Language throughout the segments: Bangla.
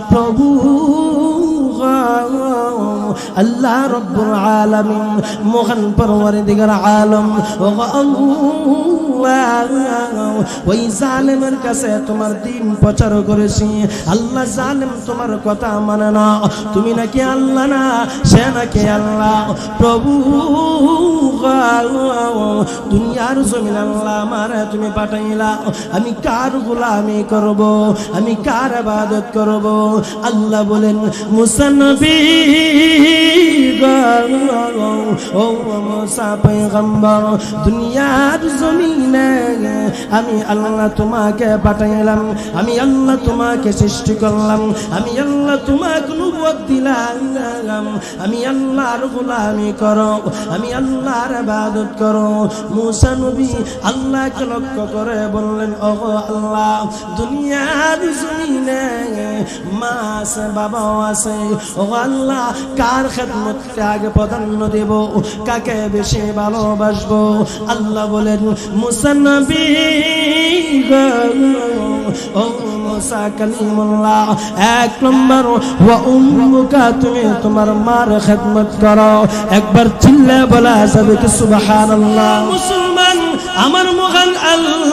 প্রভু আল্লাহ রব্বুল আলামিন মহান পরওয়ারদিগার আলম ওই জালেমের কাছে তোমার দিন প্রচার করেছি আল্লাহ জালেম তোমার কথা মানে না তুমি নাকি আল্লাহ না সে নাকি আল্লাহ প্রভু দুনিয়ার জমিন আল্লাহ আমারে তুমি পাঠাইলা আমি কার গোলামি করব আমি কার ইবাদত করব আল্লাহ বলেন মুসা নবী ও মুসা পয়গম্বর দুনিয়ার জমিনে আমি আল্লাহ তোমাকে পাঠাইলাম আমি আল্লাহ তোমাকে সৃষ্টি করলাম আমি আল্লাহ তোমাকে নবুয়ত দিলাম আমি আল্লাহর গোলামি করো আমি আল্লাহর ইবাদত করো মুসা নবী আল্লাহকে লক্ষ্য করে বললেন ওগো আল্লাহ দুনিয়ার জমিনে মা আছে বাবা আছে ওগো আল্লাহ কার খেদমতকে আগে প্রাধান্য দেব কাকে বেশি ভালোবাসবো আল্লাহ বলেন মুসা নবী ও মুসা কালিমুল্লাহ এক নম্বর ওয়া উম্মুকা তুমি তোমার মার খেদমত করো একবার চিল্লা বলা যাবে কি সুবহানাল্লাহ মুসলমান আমার মহান আল্লাহ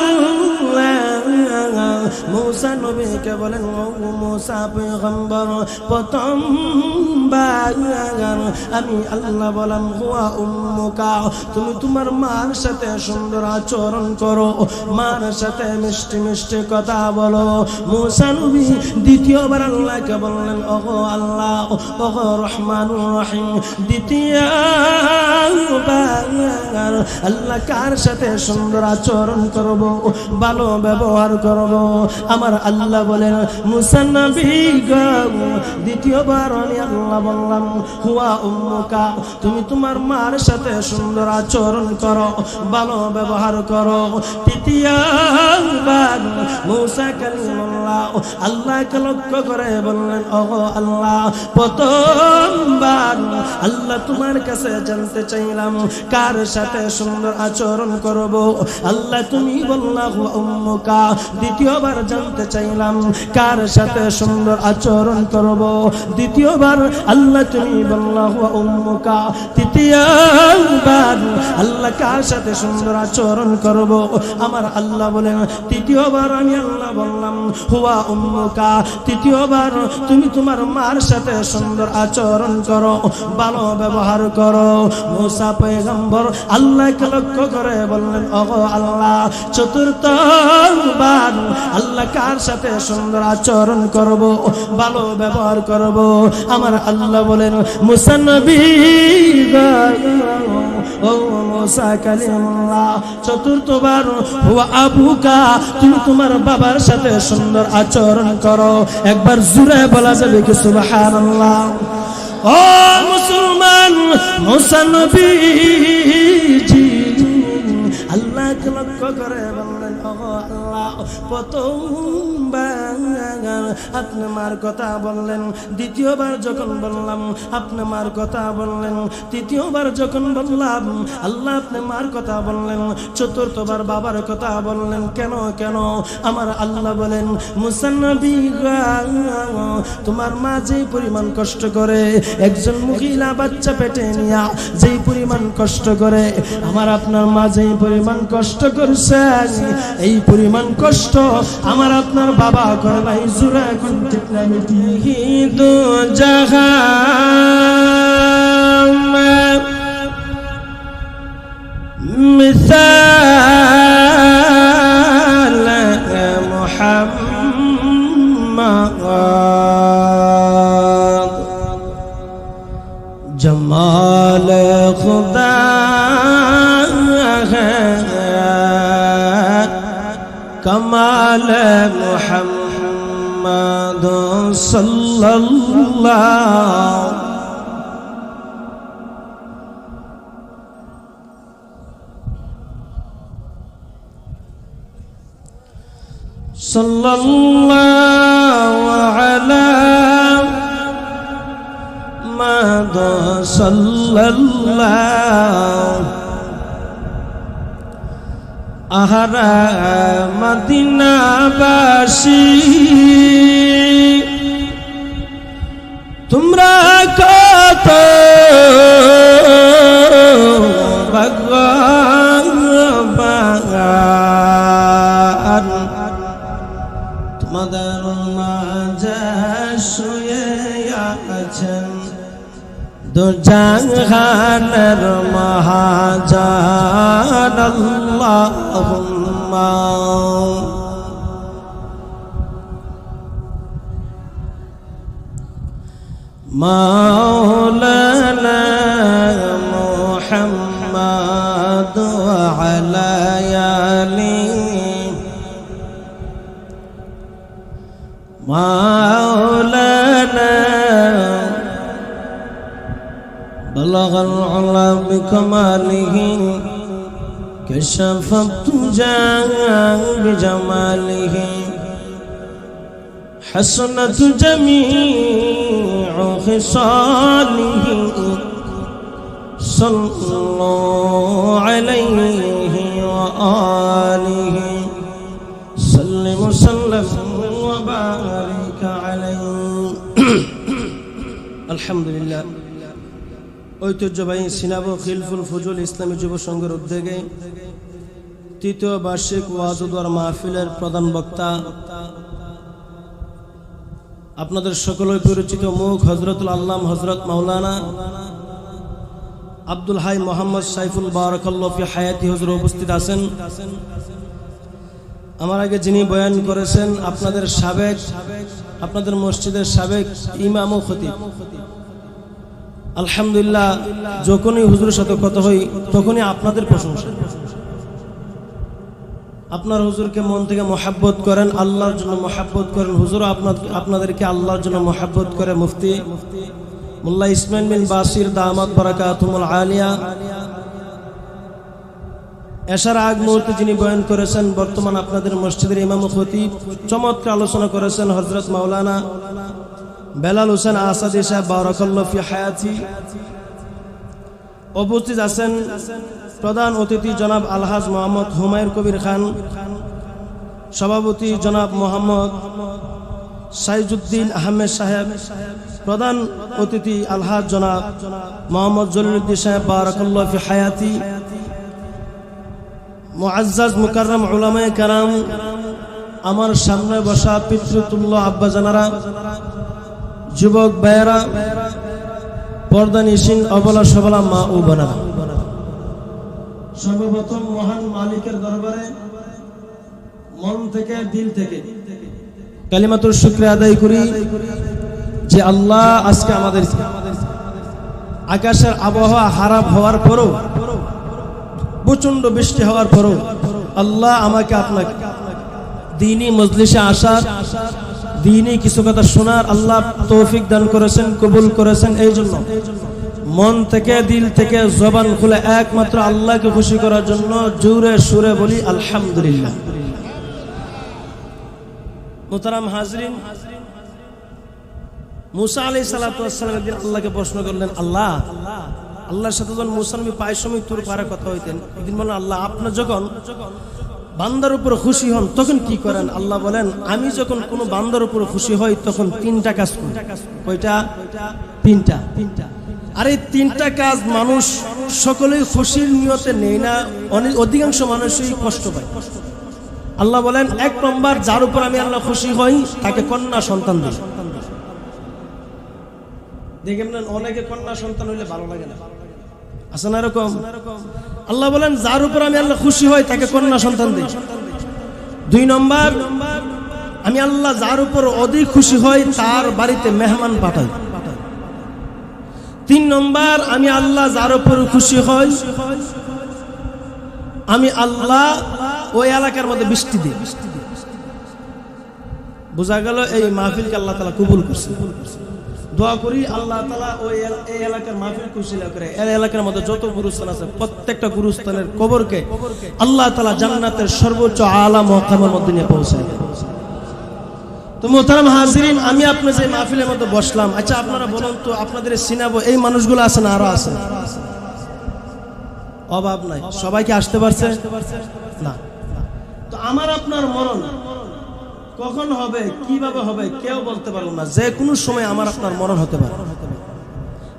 মুসা নবীকে বলেন ও মুসা পয়গম্বর প্রথমবার আমি আল্লাহ বললাম হুয়া উম্মুকা তুমি তোমার মার সাথে সুন্দর আচরণ করো মার সাথে মিষ্টি মিষ্টি কথা বলো মুসা নবী দ্বিতীয়বার আল্লাহকে বললেন ওগো আল্লাহ ওগো রহমানুর রহিম দ্বিতীয়বার আল্লাহ কার সাথে সুন্দর আচরণ করব ভালো ব্যবহার করব আমার আল্লাহ বলেন মুসা নবী দ্বিতীয়বার আমি আল্লাহ বললাম হুয়া উম্মুকা তুমি তোমার মার সাথে সুন্দর আচরণ করো ভালো ব্যবহার করো তৃতীয়বার মুসা কালিমুল্লাহ আল্লাহকে লক্ষ্য করে বললেন ওগো আল্লাহ প্রথমবার আল্লাহ তোমার কাছে জানতে চাইলাম কার সাথে সুন্দর আচরণ করব আল্লাহ তুমি বললা হুয়া উম্মুকা দ্বিতীয়বার জানতে চাইলাম কার সাথে সুন্দর আচরণ করব দ্বিতীয়বার আল্লাহ তুমি বললা হুয়া উম্মুকা তৃতীয়বার আল্লাহ কার সাথে সুন্দর আচরণ করব আমার আল্লাহ বলেন তৃতীয়বার আমি আল্লাহ বললাম হুয়া উম্মুকা তৃতীয়বার তুমি তোমার মার সাথে সুন্দর আচরণ করো ভালো ব্যবহার করো মুসা পয়গম্বর আল্লাহকে লক্ষ্য করে বললেন ওগো আল্লাহ চতুর্থবার আল্লাহ কার সাথে সুন্দর আচরণ করব ভালো ব্যবহার করব আমার আল্লাহ বলেন মুসা নবী ও মুসা কালিমুল্লাহ চতুর্থবার হুয়া আবুকা তুমি তোমার বাবার সাথে সুন্দর আচরণ করো একবার জোরে বলা যাবে কি সুবহানাল্লাহ ও মুসলমান মুসা নবী আল্লাহকে লক্ষ্য করে বললেন ওগো আল্লাহ প্রথমবার আপনি মার কথা বললেন দ্বিতীয়বার যখন বললাম আপনি মার কথা বললেন তৃতীয়বার যখন বললাম আল্লাহ আপনি মার কথা বললেন চতুর্থবার বাবার কথা বললেন কেন কেন আমার আল্লাহ বলেন মুসা নবী তোমার মা যেই পরিমাণ কষ্ট করে একজন মহিলা বাচ্চা পেটে নিয়া যেই পরিমাণ কষ্ট করে আমার আপনার মা যেই পরিমাণ কষ্ট করছে এই পরিমাণ কষ্ট আমার আপনার বাবা করে নাই জোরে এখন ঠিক না মিটি দো জাহান মিসাল মুহাম্মদ জমাল খুদা কমাল মুহাম্মদ সাল্লাল্লাহু সাল্লাল্লাহু আলা মুহাম্মদ সাল্লাল্লাহু আহারা মদিনাবাসী তোমরা কত ভগবান তোমাদের মাঝে শুয়ে আছেন দু জাহানের মহাজান আল্লাহুম্মা مولانا محمد وعلى آله مولانا بلغ العلا بكماله كشف الدجى بجماله حسنت جميع خصاله صلوا عليه وآله سلم وسلم وبارك عليه الحمد لله ঐতিহ্যবাহী সিনাবো খিলফুল ফুজুল ইসলামী যুব সংঘের উদ্যোগে তৃতীয় বার্ষিক ওয়াজ ও দোয়া মাহফিলের প্রধান বক্তা আপনাদের সকলের পরিচিত মুখ হযরতুল আল্লাম হযরত মাওলানা আব্দুল হাই মোহাম্মদ সাইফুল বারাকাল্লাহু ফি হায়াতি হুজুর উপস্থিত আছেন। আমার আগে যিনি বয়ান করেছেন আপনাদের মসজিদের সাবেক ইমাম ও খতিব। আলহামদুলিল্লাহ, যখনই হুজুরের সাথে কথা হয় তখনই আপনাদের প্রশংসা। আপনার হুজুরকে মন থেকে মহাব্বত করেন, আল্লাহর জন্য মহাব্বত করেন। হুজুর আপনাদেরকে আল্লাহর জন্য মহাব্বত করে। মুফতি মোল্লা ইসমাইল বিন বাসির দামাত বারাকাতুহুল আলিয়া এশার আগ মুহূর্তে যিনি বয়ান করেছেন, বর্তমান আপনাদের মসজিদের ইমাম ও খতিব, চমৎকার আলোচনা করেছেন হযরত মাওলানা বেলাল হোসেন আসাদি সাহেব বারাকাল্লাহু ফি হায়াতি। উপস্থিত আছেন প্রধান অতিথি জনাব আলহাজ মোহাম্মদ হুমায়ুন কবির খান, সভাপতি জনাব মোহাম্মদ সাইজুদ্দিন আহমেদ সাহেব, প্রধান অতিথি আলহাজ জনাব মোহাম্মদ জলিলুদ্দিন সাহেব বারাকাল্লাহু ফি হায়াতি, মুআজ্জাজ মুকাররম উলামায়ে কেরাম, আমার সামনে বসা পিতৃতুল্য আব্বা জানারা, যুবক ভাইয়েরা, পর্দা নিশিন অবলা সবলা মা ও বোনেরা, সর্বপ্রথম মহান মালিকের দরবারে মন থেকে দিল থেকে কালিমাতুল শুকরিয়া আদায় করি যে আল্লাহ আজকে আমাদের আকাশের আবহাওয়া খারাপ হওয়ার পরও, প্রচন্ড বৃষ্টি হওয়ার পরও আল্লাহ আমাকে আপনাকে দ্বীনি মজলিসে আসার, দ্বীনি কিছু কথা শোনার আল্লাহ তৌফিক দান করেছেন, কবুল করেছেন। এই জন্য মন থেকে দিল থেকে জবান খুলে একমাত্র আল্লাহকে খুশি করার জন্য জোরে সুরে বলি আলহামদুলিল্লাহ। মুহতারাম হাজরিন, মুসা আলাইহিস সালাতু ওয়াস সালাম একদিন আল্লাহকে প্রশ্ন করলেন, আল্লাহর সাথে যখন মুসা নবী পায় সময় তুর পারে কথা হইতেন, একদিন বলেন, আল্লাহ আপনি যখন বান্দার উপর খুশি হন তখন কি করেন? আল্লাহ বলেন, আমি যখন কোনো বান্দার উপর খুশি হই তখন তিনটা কাজ করি। কয়টা? তিনটা। আর এই তিনটা কাজ মানুষ সকলেই খুশির নিয়তে নেই না, অধিকাংশ মানুষই কষ্ট পায়। আল্লাহ বলেন, এক নম্বর, যার উপর আমি আল্লাহ খুশি হই তাকে কন্যা সন্তান দিই। দেখেন অনেকে কন্যা সন্তান হইলে ভালো লাগে না, আছে না এরকম? আল্লাহ বলেন, যার উপর আমি আল্লাহ খুশি হই তাকে কন্যা সন্তান দিই। দুই নম্বর, আমি আল্লাহ যার উপর অধিক খুশি হই তার বাড়িতে মেহমান পাঠাই। তিন নম্বর, আমি আল্লাহ যার উপর খুশি হই আমি আল্লাহ ওই এলাকার মধ্যে বৃষ্টি দিই। বোঝা গেল এই মাহফিলকে আল্লাহ তাআলা কবুল করছে। দোয়া করি আল্লাহ তাআলা ওই এই এলাকার মাহফিল কুশিলা করে এই এলাকার মধ্যে যত গুরুস্থান আছে প্রত্যেকটা গুরুস্থানের কবরকে আল্লাহ তাআলা জান্নাতের সর্বোচ্চ আলা মাকামের মধ্যে নিয়ে পৌঁছায়। তো মুহতারাম হাজিরিন, আমি আপনি যে মাহফিলের মধ্যে বসলাম, আচ্ছা আপনারা বলুন তো, আপনাদের সিনাবো এই মানুষগুলো আছে না আরো আছে? অভাব নাই। সবাইকে আসতে পারছে না? তো আমার আপনার মরণ কখন হবে, কিভাবে হবে কেউ বলতে পারবো না। যে কোনো সময় আমার আপনার মরণ হতে পারে।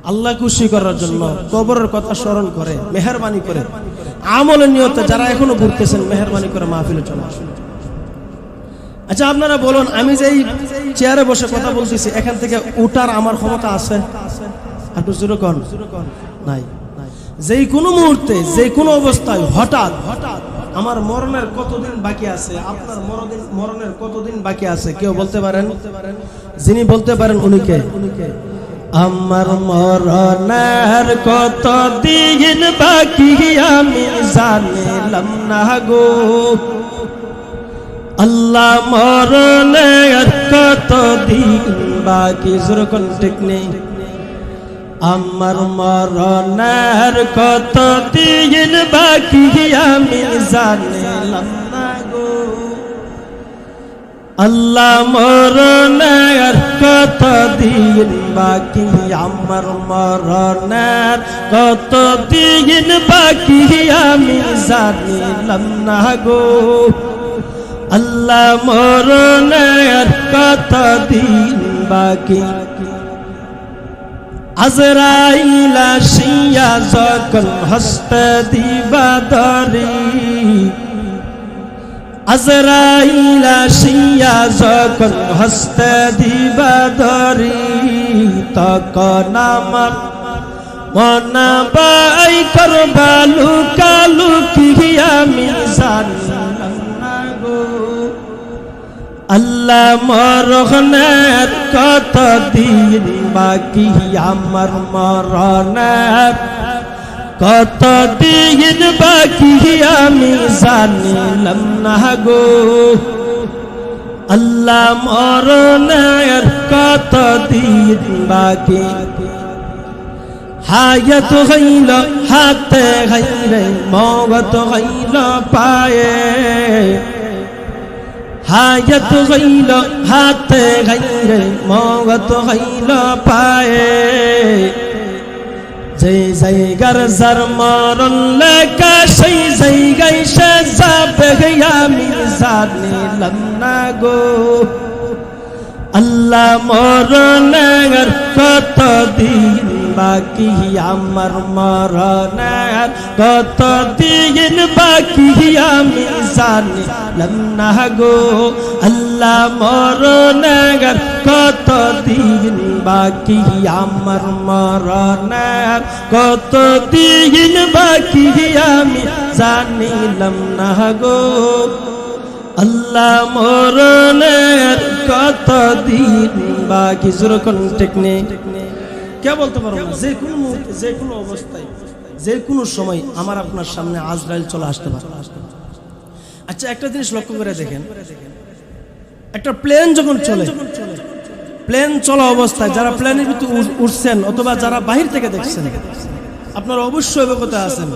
আল্লাহ খুশি করার জন্য কবরের কথা স্মরণ করে মেহেরবানি করে আমলের নিয়তে যারা এখনো ঘুরতেছেন, মেহেরবানি করে মাহফিলে চলে আসুন। আচ্ছা আপনারা বলুন, আমি যে চেয়ারে বসে কথা বলতেছি এখান থেকে উঠার আমার ক্ষমতা আছে? একটু জোরে কোন। নাই। যেই কোনো মুহূর্তে যে কোনো অবস্থায় হঠাৎ আমার মরণের কতদিন বাকি আছে, আপনার মরণের কতদিন বাকি আছে কেউ বলতে পারেন? যিনি বলতে পারেন উনি কে? আমার মরণের কতদিন বাকি আমি জানিলাম না গো আল্লাহ, মরণের কতদিন বাকি। যেরকম ঠিক নেই। আমার মরণের কতদিন বাকি আমি জানিলাম না গো আল্লাহ, মরণের কতদিন বাকি। আমার মরণের কতদিন বাকি আমি জানিলাম না গো আল্লাহ, মরণের কতদিন বাকি। আজরাইল আসিয়া যখন হস্তে দিবা ধরি, আজরাইল আসিয়া যখন হস্তে দিবা ধরি, তখন আমার মনা বাই করবা লুকালুকি আমি জানিলাম না গো আল্লাহ, মরণের কতদিন বাকি। আমার মরণের কতদিন বাকি আমি জানিলাম না গো আল্লাহ, মরণের কতদিন বাকি। হায়াত হইল হাতে হাইরে, মওত হইল পায়ে, হায়াত হইল হাতে হাইরে, মওত হইল পায়ে। যে জায়গার যার মরণ লেখা সেই জায়গায় সে যাবে আমি জানিলাম না গো আল্লাহ, মরণের কতদিন বাকি। আমার মরণের কতদিন বাকি আমি জানিলাম না গো আল্লাহ, মরণের কতদিন বাকি। আমার মরণের কতদিন বাকি আমি জানিলাম না গো আল্লাহ, মরণের কতদিন বাকি। যেরকম টেকনিক কে বলতে পারবো না। যে কোনো মুহূর্তে যে কোনো অবস্থায় যে কোনো সময় আমার আপনার সামনে আজরাইল চলে আসতে পারে। আচ্ছা একটা জিনিস লক্ষ্য করে দেখেন, একটা প্লেন যখন চলে, প্লেন চলা অবস্থায় যারা প্লেনের ভিতরে উঠছেন অথবা যারা বাহির থেকে দেখছেন, আপনারা অবশ্যই অবগত আছেন।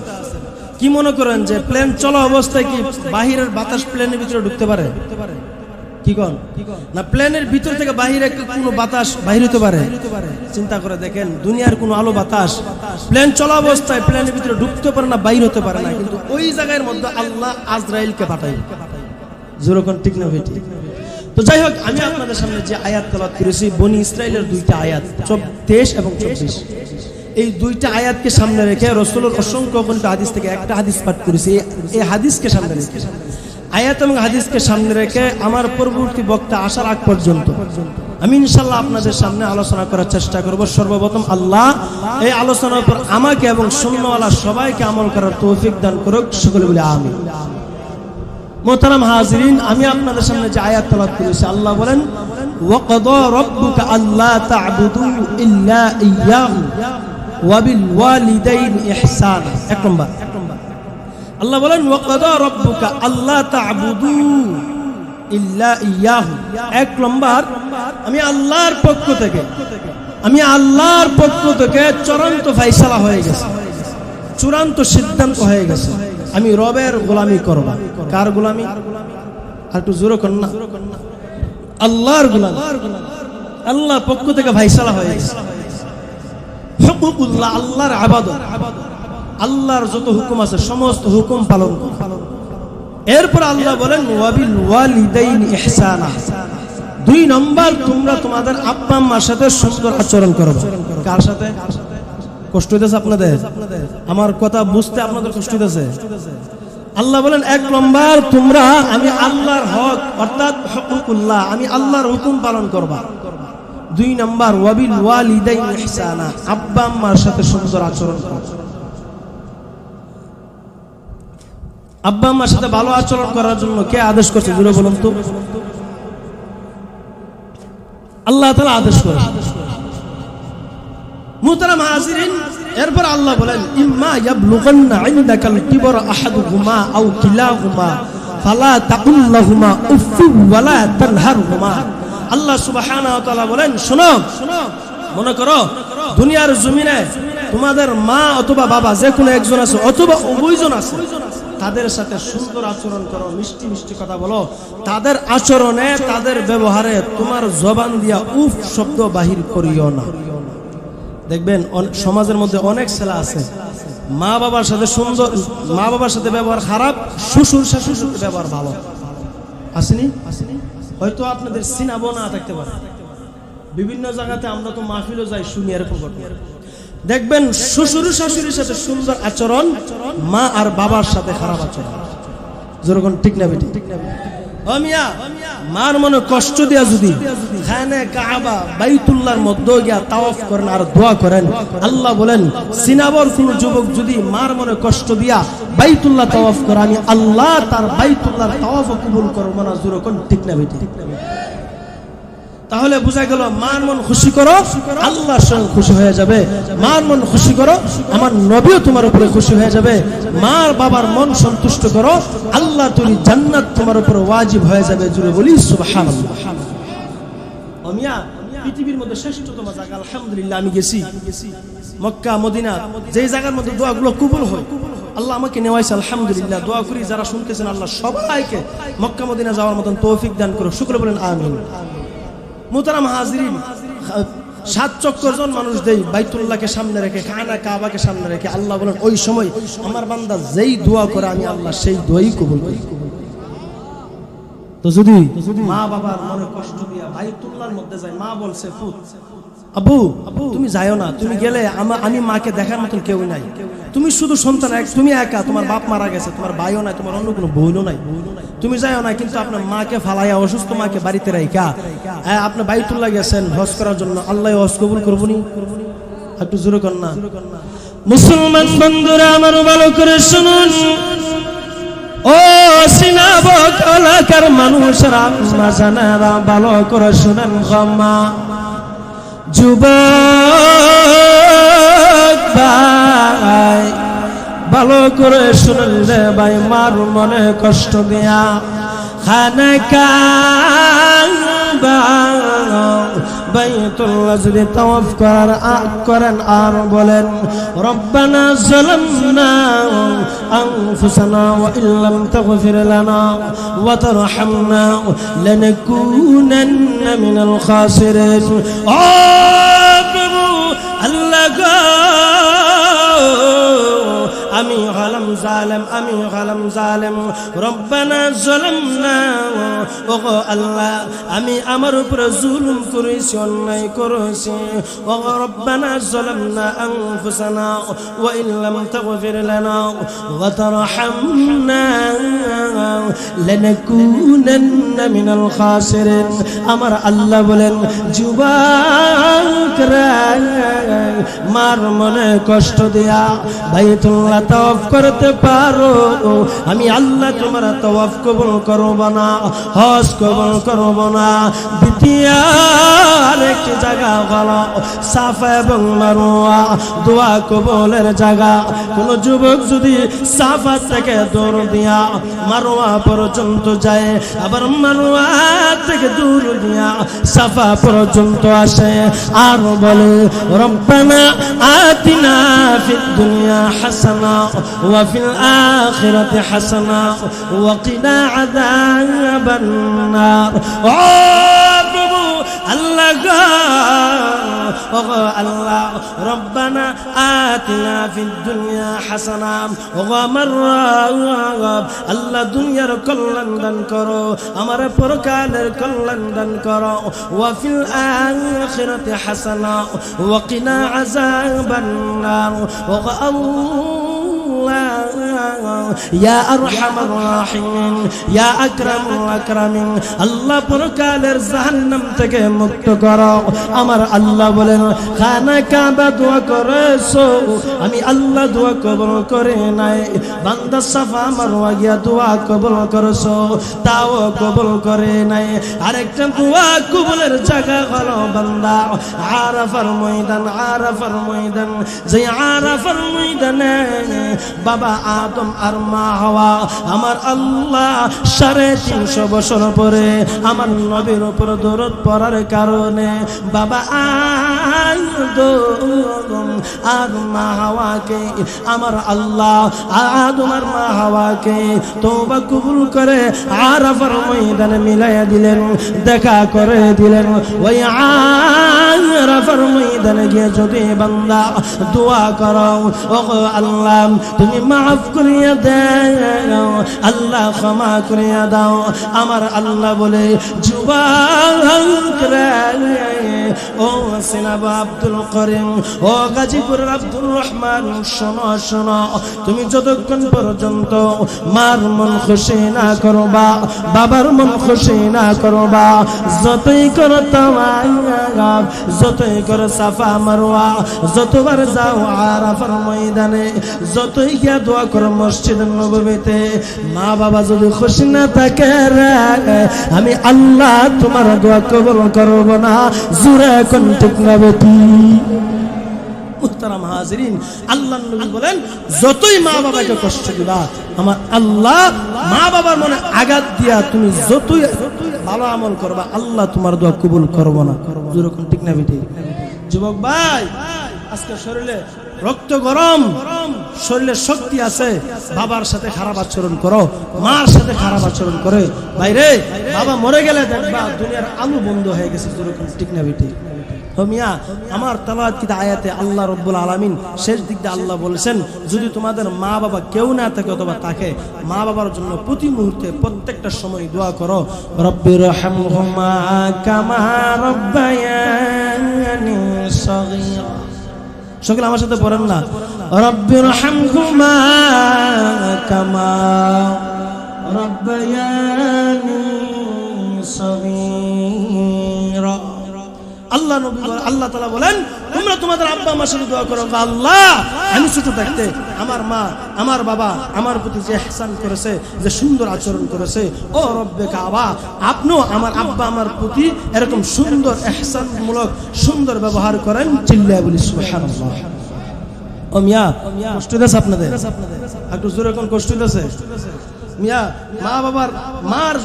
কি মনে করেন যে প্লেন চলা অবস্থায় কি বাহিরের বাতাস প্লেনের ভিতরে ঢুকতে পারে? কি কোন না, প্লেনের ভিতর থেকে বাহিরে কোনো বাতাস বাহির হতে পারে? চিন্তা করে দেখেন, দুনিয়ার কোনো আলো বাতাস প্লেন চলা অবস্থায় প্লেনের ভিতরে ঢুকতে পারে না, বাইর হতে পারে না, কিন্তু ওই জায়গার মধ্যে আল্লাহ আজরাইলকে পাঠাই। যেরকম ঠিক না ভাই? তো যাই হোক, আমি আপনাদের সামনে যে আয়াত তেলাওয়াত করেছি বনি ইসরাইলের দুইটা আয়াত 23 এবং 24, এই দুইটা আয়াতকে সামনে রেখে রাসূলের অসংখ্য গণিত হাদিস থেকে একটা হাদিস পাঠ করেছি। এই হাদিসকে সামনে রেখে, আয়াত এবং হাদিসকে সামনে রেখে আমার পরবর্তী বক্তা আসার আগ পর্যন্ত আমি ইনশাআল্লাহ আপনাদের সামনে আলোচনা করার চেষ্টা করব। সর্বপ্রথম আল্লাহ এই আলোচনার উপর আমাকে এবং সুন্নাহওয়ালা সবাইকে আমল করার তৌফিক দান করুক, সকলে বলি আমিন। মোহতারাম হাজিরিন, আমি আপনাদের সামনে যে আয়াত তেলাওয়াত করেছি, আল্লাহ বলেন ওয়াকাদা রাব্বুকা আল্লা তা'বুদু ইল্লা ইয়্যাহু ওয়া বিল ওয়ালিদাইনি ইহসানা। এক নম্বর আল্লাহ বলেন ওয়াকাদা রাব্বুকা আল্লা তা'বুদু ইল্লা ইয়্যাহু। এক নম্বর, আমি আল্লাহর পক্ষ থেকে চূড়ান্ত ফয়সালা হয়ে গেছে, চূড়ান্ত সিদ্ধান্ত হয়ে গেছে, আমি রবের গোলামি করব। কার গোলামি? আর একটু জোরে কর না। আল্লাহর গোলামি। আল্লাহর পক্ষ থেকে ফয়সালা হয়ে গেছে। হুকুকুল্লাহ, আল্লাহর ইবাদত, আল্লাহর যত হুকুম আছে সমস্ত হুকুম পালন করা। এরপর আল্লাহ বলেন ওয়াবিল ওয়ালিদাইনি ইহসানা, 2 নম্বর তোমরা তোমাদের আব্বা আম্মার সাথে সুন্দর আচরণ করবে। কার সাথে? কষ্ট হইতেছে আপনাদের? আমার কথা বুঝতে আপনাদের কষ্ট হইতেছে? আল্লাহ বলেন 1 নম্বর তোমরা আমি আল্লাহর হক অর্থাৎ হুকুকুল্লাহ, আমি আল্লাহর হুকুম পালন করবা। 2 নম্বর ওয়াবিল ওয়ালিদাইনি ইহসানা, আব্বা আম্মার সাথে সুন্দর আচরণ করবা। আব্বা আম্মার সাথে ভালো আচরণ করার জন্য কে আদেশ করছে জুড়ে বলুন তো? আল্লাহ তাআলা আদেশ করেন। মুহতারাম হাজিরিন, এরপর আল্লাহ বলেন ইম্মা ইয়াবলুগান্না ইনদাকাল কিবরা আহাদুহুমা আও কিলাহুমা ফালা তাকুল লাহুমা উফফু ওয়ালা তানহারহুমা। আল্লাহ সুবহানাহু ওয়া তাআলা বলেন শোনো, মনে করো দুনিয়ার জমিনে তোমাদের মা অথবা বাবা যে কোনো একজন আছে অথবা উভয়জন আছে, তাদের সাথে সুন্দর আচরণ করো, মিষ্টি মিষ্টি কথা বলো। তাদের আচরণে তাদের ব্যবহারে তোমার জবান দিয়া উফ শব্দ বাহির করিও না। দেখবেন সমাজের মধ্যে অনেক ছেলে আছে মা বাবার সাথে সুন্দর, মা বাবার সাথে ব্যবহার খারাপ, শ্বশুর শাশুড়ির সাথে ব্যবহার ভালো। আসেনি? হয়তো আপনাদের চিনাবো না থাকতে পারে। বিভিন্ন জায়গাতে আমরা তো মাহফিলও যাই, শুনি এরকম ঘটনা। দেখবেন শ্বশুর শাশুড়ির সাথে সুন্দর আচরণ, মা আর বাবার সাথে খারাপ আচরণ। যেরকম ঠিক না বেটি? ও মিয়া, মার মনে কষ্ট দিয়া যদি খানে কাবা বাইতুল্লাহর মধ্যে গিয়া তাওয়াফ করেন আর দোয়া করেন, আল্লাহ বলেন সিনাবর কোন যুবক যদি মার মনে কষ্ট দিয়া বাইতুল্লাহ তাওয়াফ করে, আমি আল্লাহ তার বাইতুল্লাহর তাওয়াফ কবুল করব না। যেরকম ঠিক না বেটি? তাহলে বোঝা গেল মার মন খুশি করো, আল্লাহ স্বয়ং খুশি হয়ে যাবে। মার মন খুশি করো, আমার নবীও তোমার উপরে খুশি হয়ে যাবে। মার বাবার মন সন্তুষ্ট করো, আল্লাহ তুমি জান্নাত তোমার উপরে ওয়াজিব হয়ে যাবে। জুড়ে বলি সুবহানাল্লাহ। ও মিয়া, পৃথিবীর মধ্যে শ্রেষ্ঠতম জায়গা আলহামদুলিল্লাহ আমি গেছি মক্কা মদিনা, যেই জায়গার মধ্যে দোয়াগুলো কবুল হয়, আল্লাহ আমাকে নেওয়াইছে আলহামদুলিল্লাহ। দোয়া করি যারা শুনতেছেন আল্লাহ সবাইকে মক্কা মদিনা যাওয়ার মতন তৌফিক দান করো। শুকর বলেন আমিন। মুহতারাম হাজিরিন, 7 চক্কর জন মানুষ দেই বাইতুল্লাহকে সামনে রেখে, খানা কাবাকে সামনে রেখে। আল্লাহ বলেন ওই সময় আমার বান্দা যেই দোয়া করে আমি আল্লাহ সেই দোয়াই কবুল করি। তো যদি মা বাবার মনে কষ্ট দিয়া বাইতুল্লাহর মধ্যে যায়, মা বলছে ফুত আব্বু তুমি যাও না, তুমি গেলে আমি মাকে দেখার মতন কেউ নাই, তুমি শুধু সন্তান এক, তুমি একা, তোমার বাপ মারা গেছে, তোমার ভাইও নাই, তোমার অন্য কোনো বোনও নাই, তুমি যাও না। কিন্তু আপনার মাকে ফালাইয়া অসুস্থ মাকে বাড়িতে রাইখা আপনি বাইতুল্লাহ গেছেন হজ করার জন্য, আল্লাহ হজ কবুল করবনি? একটু জোরে কর না। মুসলমান বন্ধুরা আমার ভালো করে শুনুন, ও সিনাবক এলাকার মানুষরা জানারা ভালো করে শুনেন। ক্ষমা যুবক ভাই ভালো করে শুনেন রে ভাই, মার মনে কষ্ট দিয়া খানা কাবা বাইতুল্লাহ যদি তাওয়াফ করেন আর বলেন রব্বানা যালামনা আনফুসানা ওয়া ইল্লাম তাগফির লানা ওয়া তারহামনা লানাকুনান্না মিনাল খাসিরিন। ও প্রভু আল্লাহ গো, আমি হলাম জালেম, আমি হলাম জালেম। রব্বানা যালামনা, ওগো আল্লাহ আমি আমার উপরে জুলুম করেছি, অন্যায় করেছি। ওগো রব্বানা যালামনা আনফুসানা ওয়া ইল্লাম তাগফির লানা ওয়া তারহামনা লানাকুনান্না মিনাল খাসিরিন। আমার আল্লাহ বলেন যুবকরা মার মনে কষ্ট দিয়া বাইতুল্লাহ তাওয়াফ করতে পারো, আমি আল্লাহ তোমার তাওয়াফ কবুল করব না, হজ কবুল করব না। দ্বিতীয় আরেকটি জায়গা হলো সাফা এবং মারওয়া, দোয়া কবুলের জায়গা। কোন যুবক যদি সাফা থেকে দৌড় দিয়া মারওয়া পর্যন্ত যায়, আবার মারওয়া থেকে দৌড় দিয়া সাফা পর্যন্ত আসে আর বলে রব্বানা আতিনা ফিদ দুনিয়া হাসানা ওয়া ফিল আখিরাতি হাসানা ওয়া কিনা আযাবান নার। ও প্রভু আল্লাহ গো, ওগো আল্লাহ রব্বানা আতিনা ফিদ দুনিয়া হাসানা ওগো আমার রব আল্লাহ দুনিয়ার কল্যাণ দান করো আমার পরকালের কল্যাণ দান করো ওয়া ফিল আখিরাতি হাসানা ওয়া কিনা আযাবান নার ওগো আল্লাহ ইয়া আরহামার রাহিমিন ইয়া আকরামুল আকরামিন আল্লাহ পরকালের জাহান্নাম থেকে মুক্ত করো আমার আল্লাহ বলেন খানা কাবা দোয়া করেছো আমি আল্লাহ দোয়া কবুল করে নাই বান্দা সাফা মারওয়া গিয়া দোয়া কবুল করেছো তাও কবুল করে নাই আরেকটা দোয়া কবুলের জায়গা হলো বান্দা আরাফার ময়দান যে আরাফার ময়দানে বাবা আদম আর মা হাওয়া আমার আল্লাহ 350 বছর পরে আমার নবীর উপর দরুদ পড়ার কারণে বাবা আদম আর মা হাওয়াকে আমার আল্লাহ আদম আর মা হাওয়াকে তওবা কবুল করে আরাফার ময়দানে মিলাইয়া দিলেন দেখা করে দিলেন ওই আরাফার ময়দানে গিয়ে যদি বান্দা দোয়া করো ওগো আল্লাহ তুমি মাফ করিয়া দাও আল্লাহ ক্ষমা করিয়া দাও আমার আল্লাহ বলে যুবক রে ও সিনাব আব্দুল করিম ও গাজীপুর আব্দুর রহমান শোনো শোনো তুমি যতক্ষণ পর্যন্ত মার মন খুশি না করবা বাবার মন খুশি না করবা যতই করো তাওয়াব যতই করো সাফা মারওয়া যতবার যাও আরাফার ময়দানে যতই গিয়া দোয়া করো মসজিদ নববীতে মা বাবা যদি খুশি না থাকে আমি আল্লাহ তোমার দোয়া কবুল করব না জোরে কোন ঠিক না বেটি মুহতারাম হাজিরিন আল্লাহর নবী বলেন যতই মা বাবাকে কষ্ট দিবা আমার আল্লাহ মা বাবার মনে আঘাত দিয়া তুমি যতই ভালো আমল করবা আল্লাহ তোমার দোয়া কবুল করব না জোরে কোন ঠিক না বেটি যুবক ভাই আজকে শরীরে রক্ত গরম শরীরে শক্তি আছে বাবার সাথে খারাপ আচরণ করো মার সাথে খারাপ আচরণ করে বাইরে বাবা মরে গেলে দেখবা দুনিয়ার আলো বন্ধ হয়ে গেছে যেরকম ঠিক না বেটি মিয়া আমার তেলাওয়াতকৃত আয়াতে আল্লাহ রাব্বুল আলামিন শেষ দিক দিয়ে আল্লাহ বলেছেন যদি তোমাদের মা বাবা কেউ না থাকে অথবা থাকে মা বাবার জন্য প্রতি মুহূর্তে প্রত্যেকটা সময় দোয়া করো রব্বিরহামহুমা কামা রাব্বায়ানি সগীরা সকলে আমার সাথে পড়েন না রব্বিরহামহুমা কামা রাব্বায়ানি সগীরা আল্লাহ নবী আল্লাহ তাআলা বলেন তোমরা তোমাদের আব্বা আম্মার সাথে দোয়া করো আল্লাহ আমি ছোট থাকতে আমার মা আমার বাবা আমার প্রতি যে ইহসান করেছে যে সুন্দর আচরণ করেছে ও রব্বে কাবা আপনিও আমার আব্বা আমার প্রতি এরকম সুন্দর ইহসানমূলক সুন্দর ব্যবহার করেন চিল্লায় বলি সুবহানাল্লাহ ও মিয়া কষ্ট দিয়েছে আপনাদের একটু জোরে কোন কষ্ট দিয়েছে মিয়া মা বাবার মার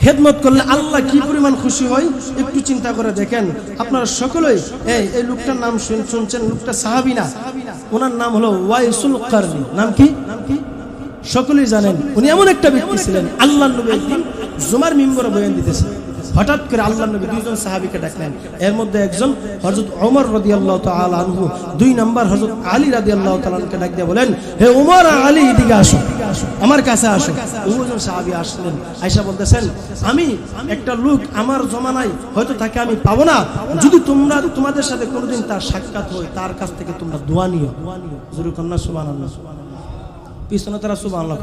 খেদমত করলে আল্লাহ কি পরিমাণ খুশি হয় একটু চিন্তা করে দেখেন আপনারা সকলেই এই লোকটার নাম শুনছেন লোকটা সাহাবী না ওনার নাম হলো ওয়াইসুল কারনি নাম কি সকলেই জানেন উনি এমন একটা ব্যক্তি ছিলেন আল্লাহর নবী একদিন জুমার মিম্বরে বয়ান দিতেছেন হঠাৎ করে আল্লাহর নবী দুইজন সাহাবীকে ডাকলেন এর মধ্যে একজন হযরত ওমর রাদিয়াল্লাহু তাআলা আনহু দুই নাম্বার হযরত আলী রাদিয়াল্লাহু তাআলা আনহুকে ডাক দিয়ে বলেন হে ওমর আর আলী এদিকে আসো আমার কাছে আসো দুইজন সাহাবী আসলেন আয়েশা বলতেছেন আমি একটা লোক আমার জমানায় হয়তো তাকে আমি পাবো না যদি তোমরা তোমাদের সাথে কোনোদিন তার সাক্ষাৎ হয় তার কাছ থেকে তোমরা দোয়া নিও জোরে কন্না সুবহানাল্লাহ পিছনে তারা সুবহানাল্লাহ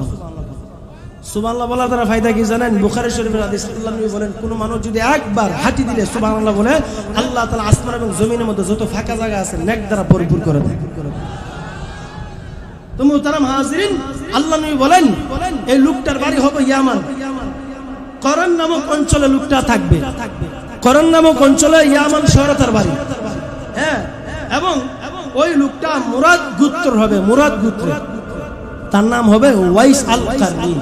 সুবহানাল্লাহ বলা দ্বারা ফায়দা কি জানেন বুখারী শরীফের হাদিস আল্লাহ নবী বলেন কোন মানুষ যদি একবার হাঁটি দিলে সুবহানাল্লাহ বলে আল্লাহ তাআলা আসমান এবং জমিনের মধ্যে যত ফাঁকা জায়গা আছে নেক দ্বারা ভরপুর করে দেয় তো মুহতারাম হাজিরিন আল্লাহ নবী বলেন এই লোকটার বাড়ি হবে ইয়ামান করন নামক অঞ্চলে লোকটা থাকবে করন নামক অঞ্চলে ইয়ামান শহরে তার বাড়ি হ্যাঁ এবং ওই লোকটা মুরাদ গোত্র হবে মুরাদ গোত্র তার নাম হবে ওয়াইস আল কারনি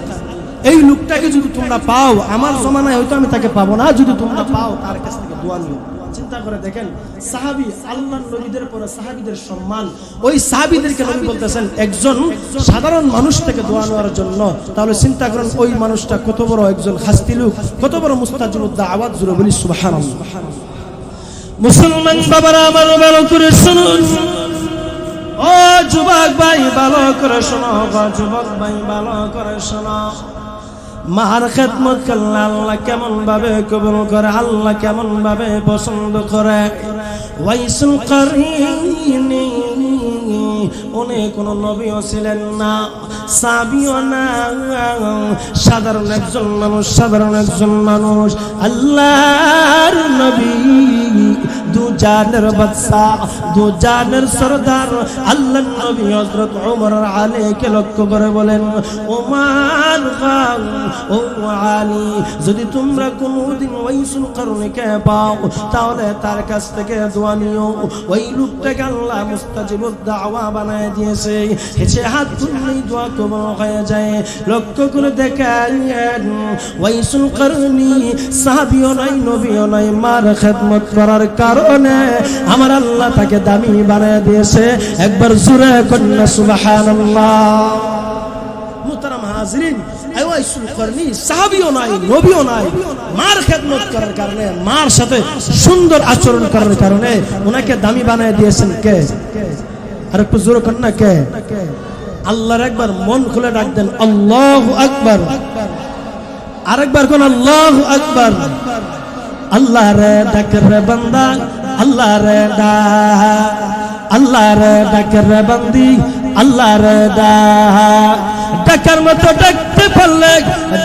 এই লোকটাকে যদি তোমরা পাও আমার জমানায় হয়তো আমি তাকে পাবো না যদি তোমরা পাও তার কাছ থেকে দোয়া নিও চিন্তা করে দেখেন সাহাবী আল্লাহর নবীদের পরে সাহাবীদের সম্মান ওই সাহাবীদেরকে নবী বলতেছেন একজন সাধারণ মানুষ থেকে দোয়া নেওয়ার জন্য তাহলে চিন্তা করেন ওই মানুষটা কত বড় একজন খাস্তি লোক কত বড় মুস্তাজিবুদ দাওয়াত জুড়ে বলি সুবহানাল্লাহ মুসলমান বাবারা আমার ভালো করে শুনুন, ও যুবক ভাই ভালো করে শোনো, যুবক ভাই ভালো করে শোনো। মার খেদমত করলে আল্লাহ কেমন ভাবে কবুল করে, আল্লাহ কেমন ভাবে পছন্দ করে। ওয়াইসুল কারনী উনি কোন নবীও ছিলেন না, সাহাবীও না, সাধারণ একজন মানুষ, সাধারণ একজন মানুষ। আল্লাহর নবী দু জানের বাদশা, দু জানের সরদার আল্লাহর নবী হযরত ওমর আলীকে লক্ষ্য করে বলেন, ওমর ও আলী, যদি তোমরা কোনদিন ওয়াইসুল কারনীকে পাও তাহলে তার কাছ থেকে দোয়া নিও। ওই লোকটাকে আল্লাহ মুস্তাজিবুদ দাওয়া বানায় দিয়েছে, হেসে হাত তুললেই দোয়া কবুল হয়ে যায়। লক্ষ্য করে দেখেন ওয়াইসুল কারনী সাহাবীও নাই, নবীও নাই, মার খেদমত করার কারণে আমার আল্লাহ তাকে দামি বানায় দিয়েছে। একবার জোরে কন্যা সুবহানাল্লাহ। মুহতারাম হাজিরিন, ওয়াইসুল কারনী সাহাবীও নাই, নবীও নাই, মার খেদমত করার কারণে, মার সাথে সুন্দর আচরণ করার কারণে ওনাকে দামি বানায় দিয়েছেন কে? আর একটু জোরে কন্যা কে? আল্লাহর একবার মন খুলে ডাক দেন আল্লাহু আকবার। আরেকবার কোন আল্লাহু আকবার। আল্লাহ রে ডাক রে বান্দা, আল্লাহ রে ডাক, আল্লাহ রে ডাক রে বান্দি, আল্লাহ রে ডাক। ডাকার মতো ডাকতে পারলে,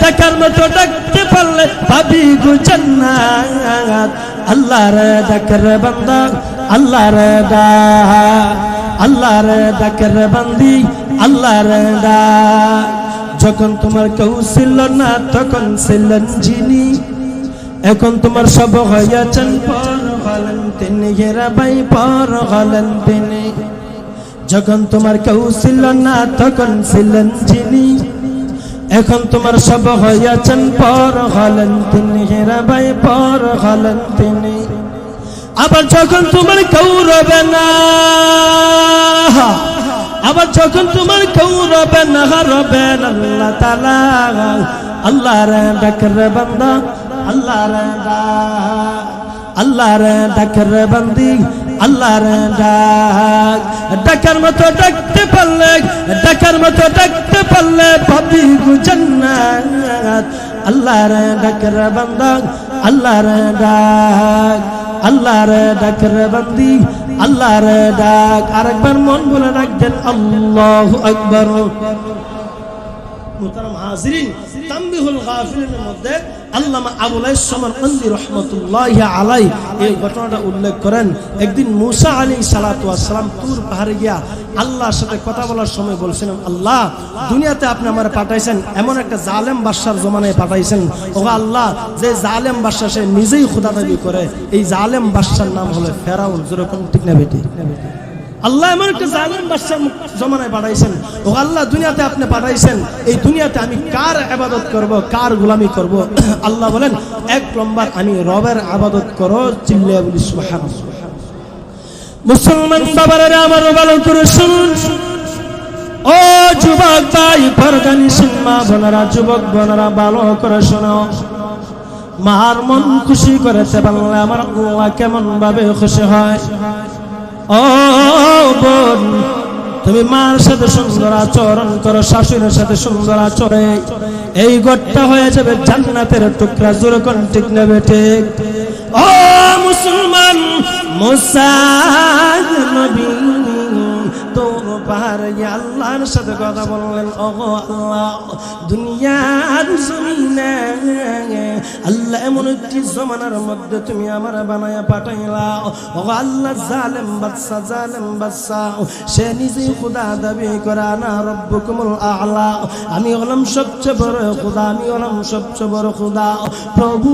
ডাকার মতো ডাকতে পারলে পাবি গো জান্নাত। আল্লাহ রে ডাক রে বান্দা, আল্লাহ রে ডাক, আল্লাহ রে ডাক রে বান্দি, আল্লাহ রে ডাক। যখন তোমার কেউ ছিল না তখন ছিলেন যিনি, এখন তোমার সব হয়েছেন পর হলেন তিনি, হেরা ভাই পর হলেন তিনি। যখন তোমার কেউ ছিল না তখন ছিলেন যিনি, এখন তোমার সব হয়েছেন পর হলেন তিনি, হেরা ভাই পর হলেন তিনি। আবার যখন তোমার কেউ রবে না, আবার যখন তোমার কেউ রবে না, রবেন আল্লাহ তাআলা। আল্লাহ রে ডাক রে বান্দা, আল্লাহ রে ডাক, আল্লাহ রে ডাক রে বান্দি, আল্লাহ রে ডাক। ডাকার মতো ডাকতে পারলে, ডাকার মতো ডাকতে পারলে পাবি গো জান্নাত। আল্লাহ রে ডাক রে বান্দা, আল্লাহ রে ডাক, আল্লাহ রে ডাক রে বান্দি, আল্লাহ রে ডাক। আরেকবার মন বলে ডাক দেন আল্লাহু আকবার। মুহতারাম হাজিরিন, তানবিহুল গাফিলিনের মধ্যে আল্লামা আবুল আইস সামারকান্দি রাহমাতুল্লাহি আলাইহি এই ঘটনাটা উল্লেখ করেন। একদিন মুসা আলাইহিস সালাতু ওয়াস সালাম তুর পাহাড়ে গিয়া আল্লাহর সাথে কথা বলার সময় বলছিলেন, আল্লাহ দুনিয়াতে আপনি আমারে পাঠাইছেন, এমন একটা জালেম বাদশার জমানায় পাঠাইছেন। ও আল্লাহ, যে জালেম বাদশা সে নিজেই খোদা দাবি করে, এই জালেম বাদশার নাম হলো ফেরাউন। যেরকম ঠিক না বেটি? আল্লাহ এমন একটা জালেম বাদশার জমানায় পাঠাইছেন। ও আল্লাহ দুনিয়াতে আপনি পাঠাইছেন, এই দুনিয়াতে আমি কার ইবাদত করব, কার গোলামি করব? আল্লাহ বলেন, এক নম্বর আমি রবের ইবাদত করো, চিল্লায়া বলি সুবহানাল্লাহ। মুসলমান বাবারা আমার ভালো করে শুনুন, ও যুবক ভাই পর্দানি সিনেমা বোনেরা, যুবক বোনেরা ভালো করে শোনো। মার মন খুশি করেছে বাংলা আমার আল্লাহ কেমন ভাবে খুশি হয়। ও বোন, তুমি মার সাথে সুন্দর আচরণ করো, শাশুড়ির সাথে সুন্দর আচরণ, এই ঘরটা হয়ে যাবে জান্নাতের টুকরা। জোরে কোন ঠিক নেবে ঠিক? ও মুসলমান, মুসা নবী তোর পাহাড়ে গিয়ে আল্লাহর সাথে কথা বললেন, ও আল্লাহ দুনিয়ার জমিনে আল্লাহ এমন একটি জমানার মধ্যে তুমি আমার বানায়া পাঠাইলা। ও আল্লাহ জালেম বাদশা, জালেম বাদশা সে নিজেই খোদা দাবি করে, না রব্বুকুমুল আ'লা, আমি হলাম সবচেয়ে বড় খোদা, আমি হলাম সবচেয়ে বড় খোদা। প্রভু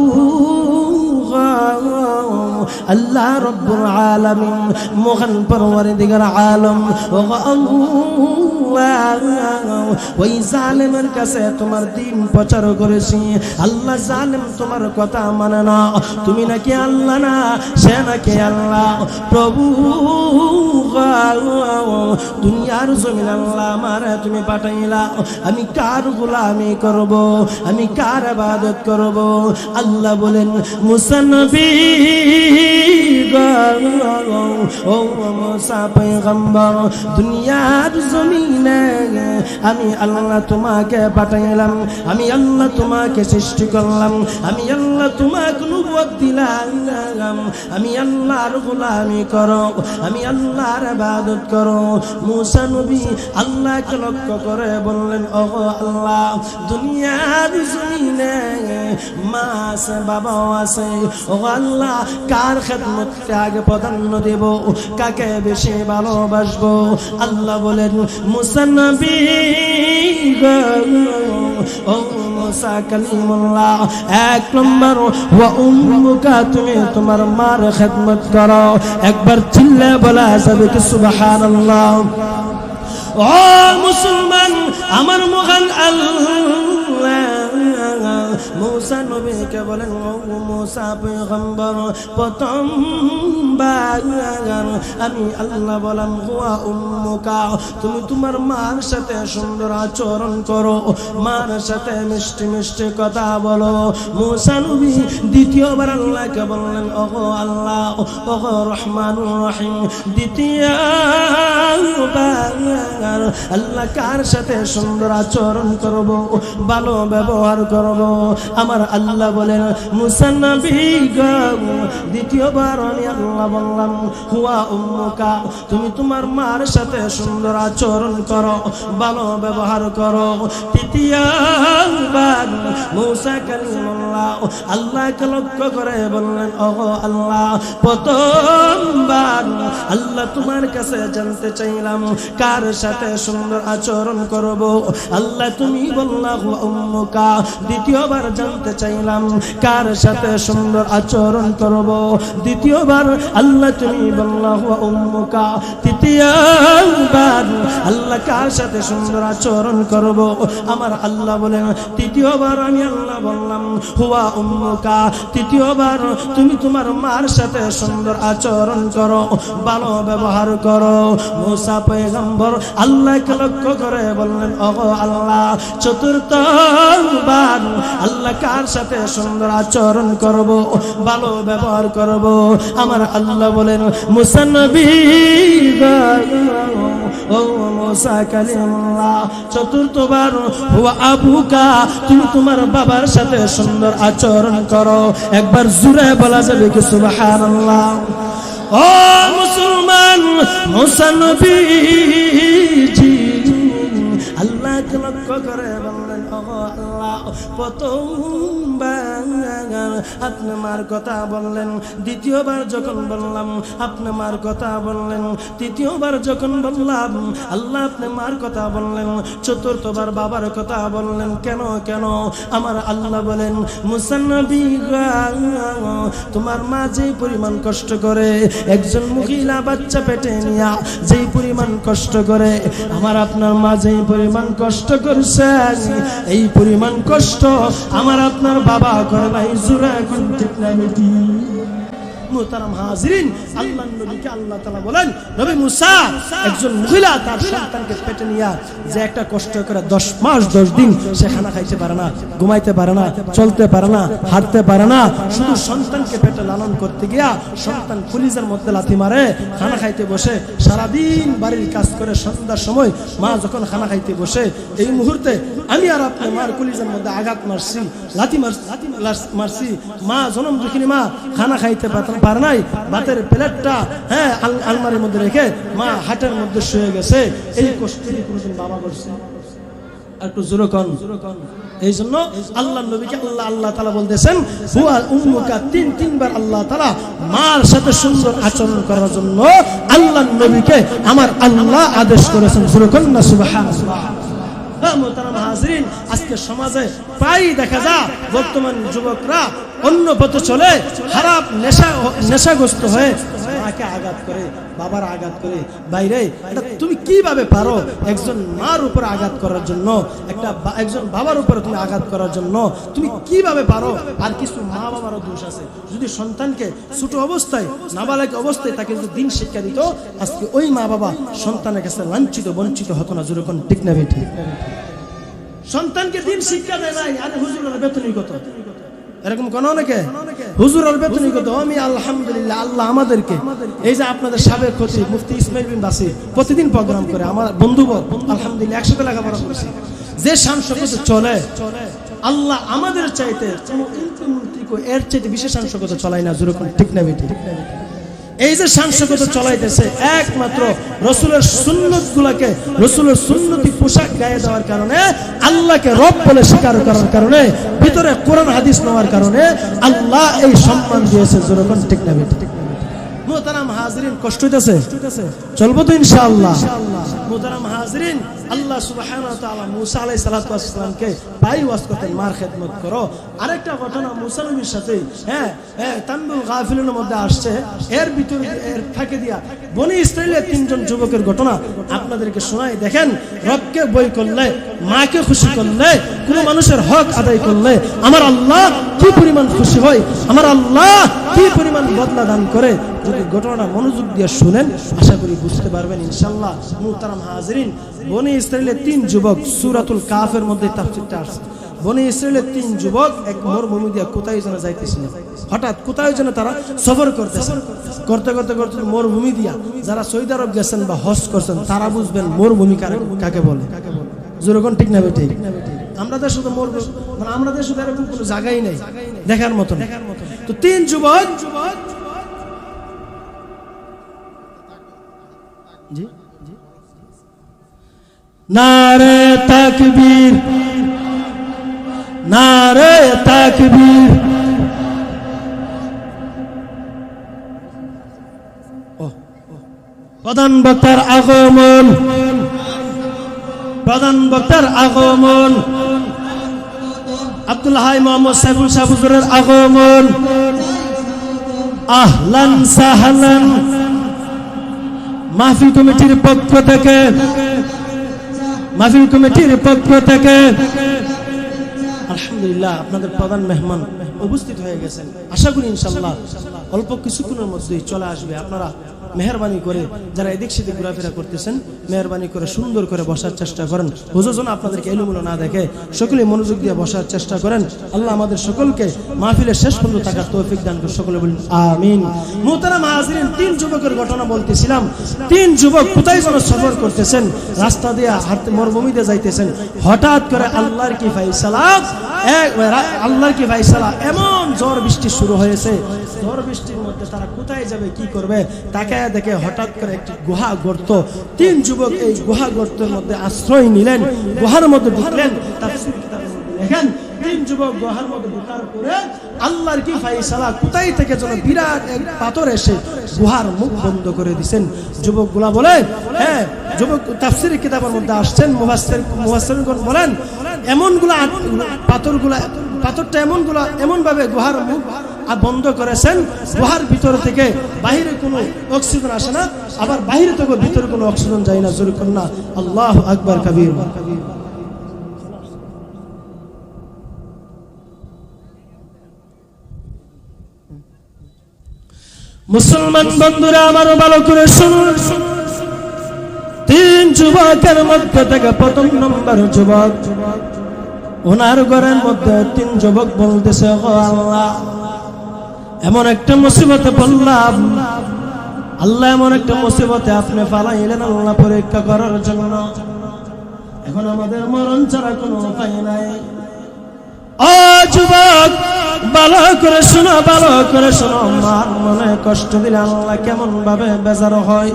আল্লাহ রব্বুল আলামিন, মহান পরওয়ারদিগার আলম, ওই জালেমের কাছে তোমার দিন প্রচার করেছি। আল্লাহ জালেম তোমার কথা মানে না, তুমি নাকি আল্লাহ না, সে নাকি আল্লাহ। প্রভু দুনিয়ার জমিন আল্লাহ আমারে তুমি পাঠাইলা, আমি কার গোলামি করব, আমি কার ইবাদত করব? আল্লাহ বলেন, মুসা নবী ও মুসা পয়গম্বর দুনিয়ার জমিনে আমি আল্লাহ তোমাকে পাঠাইলাম, আমি আল্লাহ তোমাকে সৃষ্টি করলাম, আমি আল্লাহ তোমাকে নবুয়ত দিলাম, আমি আল্লাহর গোলামি করো, আমি আল্লাহর ইবাদত করো। মুসা নবী আল্লাহকে লক্ষ্য করে বললেন, ওগো আল্লাহ, দুনিয়ার জমিনে মা আছে, বাবা আছে, ওগো আল্লাহ, কার খেদমতকে আগে প্রাধান্য দেব, কাকে বেশি ভালোবাসবো? আল্লাহ বলেন, মুসা নবী ও মুসা কালিমুল্লাহ, এক নম্বর ওয়া উম্মুকা, তুমি তোমার মার খেদমত করো। একবার চিল্লে বলা যাবে কি সুবহানাল্লাহ? ও মুসলমান, আমার মহান আল্লাহ মুসা নবীকে বলেন, ও মুসা পয়গম্বর, প্রথমবার আমি আল্লাহ বললাম হুয়া উম্মুকা, তুমি তোমার মার সাথে সুন্দর আচরণ করো, মার সাথে মিষ্টি মিষ্টি কথা বলো। মুসা নবী দ্বিতীয়বার আল্লাহকে বললেন, ওগো আল্লাহ, ওগো রহমানুর রহিম, দ্বিতীয়বার আল্লাহ কার সাথে সুন্দর আচরণ করব, ভালো ব্যবহার করব? আমার আল্লাহ বলেন, মুসা নবী গো, দ্বিতীয়বার আমি আল্লাহ বললাম হুয়া উম্মুকা, তুমি তোমার মার সাথে সুন্দর আচরণ করো, ভালো ব্যবহার করো। তৃতীয়বার মুসা কালিমুল্লাহ আল্লাহকে লক্ষ্য করে বললেন, ওগো আল্লাহ, প্রথমবার আল্লাহ তোমার কাছে জানতে চাইলাম কার সাথে সুন্দর আচরণ করব, আল্লাহ তুমি বললা হুয়া উম্মুকা। দ্বিতীয়বার জানতে চাইলাম কার সাথে সুন্দর আচরণ করব, দ্বিতীয়বার আল্লাহ তুমি বললা হুয়া উম্মুকা। তৃতীয়বার আল্লাহ কার সাথে সুন্দর আচরণ করব, আমার আল্লাহ বলেন, তৃতীয়বার আমি আল্লাহ বললাম হুয়া উম্মুকা। তৃতীয়বার তুমি তোমার মার সাথে সুন্দর আচরণ করো, ভালো ব্যবহার করো। মুসা পয়গম্বর আল্লাহকে লক্ষ্য করে বললেন, ওগো আল্লাহ, চতুর্থবার আল্লাহ কার সাথে সুন্দর আচরণ করব, ভালো ব্যবহার করব? আমার আল্লাহ বলেন, মুসা নবী ও মুসা কালিমুল্লাহ, চতুর্থবার হুয়া আবুকা, তুমি তোমার বাবার সাথে সুন্দর আচরণ করো। একবার জোরে বলা যাবে কি সুবহানাল্লাহ? ও মুসলমান, মুসা নবী আল্লাহকে লক্ষ্য করে বললেন, ওগো আল্লাহ, প্রথমবার আপনি মার কথা বললেন, দ্বিতীয়বার যখন বললাম আপনি মার কথা বললেন, তৃতীয়বার যখন বললাম আল্লাহ আপনি মার কথা বললেন, চতুর্থবার বাবার কথা বললেন, কেন কেন? আমার আল্লাহ বলেন, মুসা নবী তোমার মা যেই পরিমাণ কষ্ট করে, একজন মহিলা বাচ্চা পেটে নিয়া যেই পরিমাণ কষ্ট করে, আমার আপনার মা যেই পরিমাণ কষ্ট করছে, এই পরিমাণ কষ্ট আমার আপনার বাবা করে নাই। জোরে এখন ঠিক না বেটি? মুহতারাম হাজিরিন, আল্লাহর নবীকে আল্লাহ তাআলা বলেন, নবী মুসা, একজন মহিলা তার সন্তানকে পেটে নিয়ে যে একটা কষ্ট করে 10 মাস 10 দিন সে খানা খাইতে পারে না, ঘুমাইতে পারে না, চলতে পারে না, হাঁটতে পারে না, শুধু সন্তানকে পেটে লালন করতে গিয়া সন্তান কলিজার মধ্যে লাথি মারে, খানা খাইতে বসে সারাদিন বাড়ির কাজ করে সন্ধ্যার সময় মা যখন খানা খাইতে বসে, এই মুহূর্তে আমি আর আপনি মার কলিজার মধ্যে আঘাত মারছি, লাথি মারছি, মা জনম দুঃখিনী মা খানা খাইতে পারে নাই, ভাতের প্লেটটা আলমারির মধ্যে রেখে মা হাটের মধ্যে শুয়ে গেছে, এই কষ্ট কোনদিন বাবা করছে? একটু জোরে কোন। এই জন্য আল্লাহর নবীকে আল্লাহ তাআলা বলতেছেন, হুয়া উম্মুকা, তিনবার আল্লাহ তাআলা মার সাথে সুন্দর আচরণ করার জন্য আল্লাহর নবীকে আমার আল্লাহ আদেশ করেছেন। জোরে কোন না সুবহানাল্লাহ। মুহতারাম হাজিরিন, আজকে সমাজে প্রায় দেখা যায় বর্তমান যুবকরা অন্য পথে চলে, খারাপ নেশাগ্রস্ত হয়ে মাকে আঘাত করে, বাবার আঘাত করে। বাইরে এটা তুমি কিভাবে পারো একজন মার উপর আঘাত করার জন্য, একজন বাবার উপরে তুমি আঘাত করার জন্য তুমি কিভাবে পারো? আর কিছু মা বাবারও দোষ আছে, যদি সন্তানকে ছোট অবস্থায়, নাবালক অবস্থায় তাকে যদি দিন শিক্ষা দিত, আজকে ওই মা বাবা সন্তানের কাছে লাঞ্ছিত বঞ্চিত হতো না। যেরকম ঠিক না বেঠিক? সন্তানকে দিন শিক্ষা দেয় নাই, আরে হুজুরের বেতনই কত, এরকম কোন অনেকে হুজুরের বেতনই কত? আমি আলহামদুলিল্লাহ, আল্লাহ আমাদেরকে এই যে আপনাদের সাবেক খতিব মুফতি ইসমাইল বিন বাসির প্রতিদিন প্রোগ্রাম করে, আমার বন্ধুবর আলহামদুলিল্লাহ একসাথে লেখাপড়া করছি, যে শান শৌকত চলে আল্লাহ আমাদের চাইতে এর চাইতে বিশেষ শান শৌকত চলাই না। যেরকম ঠিক না বেটি? এই যে শান শৌকত চলাইতেছে একমাত্র রসুলের সুন্নত গুলাকে, রসুলের সুন্নতি পোশাক গায়ে দেওয়ার কারণে, আল্লাহকে রব বলে স্বীকার করার কারণে, ভিতরে কোরআন হাদিস নেওয়ার কারণে আল্লাহ এই সম্মান দিয়েছে। যেরকম ঠিক না বেটি? মুহতারাম হাজরিন, কষ্ট হইতেছে? চলবো তো ইনশাআল্লাহ। মুহতারাম হাজরিন, আল্লাহ সুবহানাহু ওয়া তাআলা মুসা আলাইহিস সালাতু ওয়াস সালামকে পাই ওয়াজ করতেন, মার খেদমত করো। আরেকটা ঘটনা মুসা নবীর সাথে তানবুল গাফিলিনের মধ্যে আসছে, এর ভিতরে এর ফাঁকে দিয়া বনি ইসরাইলের 3 জন যুবকের ঘটনা আপনাদেরকে শোনাই। দেখেন, রবকে বই করলে, মাকে খুশি করলে, কোন মানুষের হক আদায় করলে আমার আল্লাহ কি পরিমাণ খুশি হয়, আমার আল্লাহ কি পরিমাণ বদলা দান করে। যদি ঘটনাটা মনোযোগ দিয়ে শুনেন আশা করি বুঝতে পারবেন ইনশাআল্লাহ। মুহতারাম হাজরিন, বনি ইসরাইলের 3 যুবক, সূরাতুল কাফের মধ্যে তাফসীরটা আসছে। বনি ইসরাইলের 3 যুবক এক মরুভূমি দিয়ে কোথায় যেন যাইতেছিল, হঠাৎ কোথায় যেন তারা সফর করতেছে, করতে করতে করতে মরুভূমি দিয়া, যারা সৌদি আরব গেছেন বা হজ করছেন তারা বুঝবেন মরুভূমি কাকে বলে। যেরকম ঠিক না বেটি? আমরা তো শুধু মানে আমরা তো শুধু এরকম কোনো জায়গাই নেই দেখার মতো। তো 3 যুবক, জি নারে তাকবীর, নারে তাকবীর। প্রধান বক্তার আগমন, প্রধান বক্তার আগমন, আব্দুল হাই মোহাম্মদ সাইফুল শাহ হুজুরের আগমন। আহলান সাহলান মাহফিল কমিটির পক্ষ থেকে, মাহফিল কমিটির পক্ষ থেকে আলহামদুলিল্লাহ আপনাদের প্রধান মেহমান উপস্থিত হয়ে গেছেন। আশা করি ইনশাআল্লাহ অল্প কিছুক্ষণের মধ্যেই চলে আসবে। আপনারা মেহরবানি করে যারা এদিক সেদিক ঘোরাফেরা করতেছেন, মেহরবানি করে সুন্দর করে বসার চেষ্টা করেন। হুজুর যেন আপনাদেরকে এলোমেলো না দেখে, সকলে মনোযোগ দিয়ে বসার চেষ্টা করেন। আল্লাহ আমাদের সকলকে মাহফিলের শেষ পর্যন্ত থাকার তৌফিক দান করে, সকলে বলেন আমিন। মুহতারাম হাজরিন, 3 যুবকের ঘটনা বলতেছিলাম। 3 যুবক কোথায় যেন সফর করতেছেন, রাস্তা দিয়ে হাঁটতে মরুভূমি দিয়ে যাইতেছেন। হঠাৎ করে আল্লাহর কি ফায়সালা, আল্লাহর কি ফায়সালা, এমন ঝড় বৃষ্টি শুরু হয়েছে। ঝড় বৃষ্টির মধ্যে তারা কোথায় যাবে, কি করবে, তাকে দেখে হঠাৎ করে একটি গুহা গর্ত। 3 যুবক এই গুহা গর্তের মধ্যে আশ্রয় নিলেন, গুহার মধ্যে ঢুকলেন। তাফসীর কিতাবে দেখেন, 3 যুবক গুহার মধ্যে ঢোকার পরে আল্লাহর কি ফায়সালা, কোথায় থেকে যেন বিরাট এক পাথর এসে গুহার মুখ বন্ধ করে দিয়েছেন। যুবকগুলা বলে, হ্যাঁ, যুবক তাফসীর কিতাবের মধ্যে আসছেন, মুফাসসিরগণ বলেন এমনগুলা পাথরটা এমন ভাবে গুহার মুখ বন্ধ করেছেন, গুহার ভিতর থেকে বাহিরে কোনো অক্সিজেন আসে না, আবার বাহিরে থেকে ভিতরে কোনো অক্সিজেন যায় না। জোরে করুন না আল্লাহু আকবার কাবীর। মুসলমান বন্ধুরা আমারও ভালো করে শুনুন। 3 যুবকের মধ্যে থেকে প্রথম নম্বর যুবক, ওনার ঘরের মধ্যে 3 যুবক বলতেছে, ও আল্লাহ, এমন একটা মুসিবতে পড়লাম, আল্লাহ এমন একটা মুসিবতে আপনি ফালাইলেন আল্লাহ পরীক্ষা করার জন্য। এখন আমাদের মরণ ছাড়া কোনো উপায় নাই। ও যুবক, ভালো করে শোনো, ভালো করে শোনো। মার মনে কষ্ট দিলে আল্লাহ কেমন ভাবে বেজার হয়।